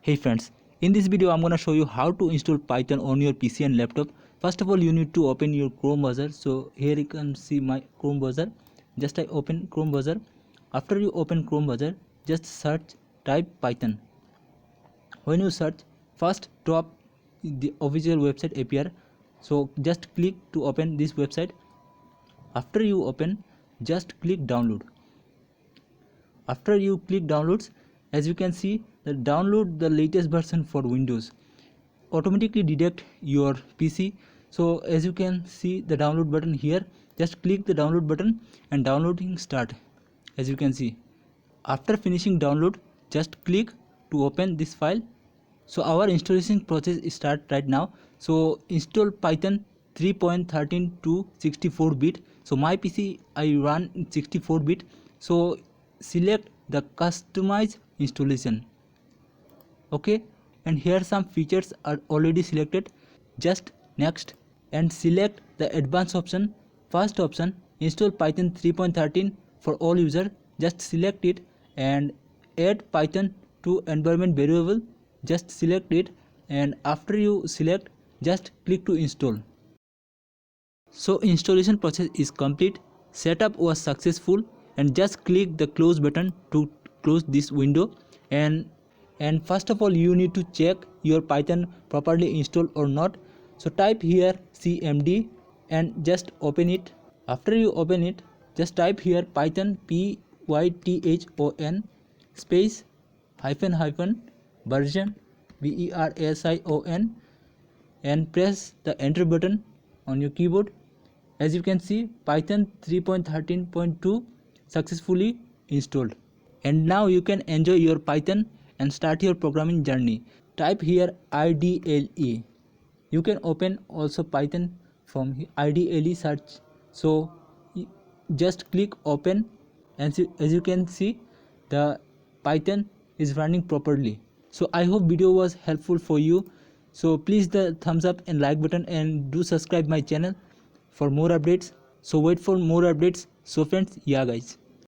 Hey friends, in this video I'm gonna show you how to install Python on your PC and laptop. First of all, you need to open your Chrome browser. So here you can see my Chrome browser. Just I open Chrome browser. After you open Chrome browser, just type Python. When you search, first top the official website appear. So just click to open this website. After you open, just click download. After you click downloads, as you can see, download the latest version for Windows automatically detect your PC. So as you can see the download button here, just click the download button and downloading start. As you can see, after finishing download, just click to open this file. So our installation process is start right now. So install Python 3.13 to 64-bit. So my PC I run 64-bit. So select the customize installation. Okay, and here some features are already selected. Just next and select the advanced option. First option, install Python 3.13 for all users. Just select it and add Python to environment variable. Just select it, and after you select, just click to install. So installation process is complete, setup was successful, and just click the close button to close this window. And first of all, you need to check your Python properly installed or not. So type here cmd and just open it. After you open it, just type here Python python space hyphen version version and press the enter button on your keyboard. As you can see, Python 3.13.2 successfully installed. And now you can enjoy your Python and start your programming journey. Type here IDLE. You can open also Python from IDLE search. So just click open, and as you can see, the Python is running properly. So I hope video was helpful for you. So please the thumbs up and like button, and do subscribe my channel for more updates. So wait for more updates. So friends, yeah guys.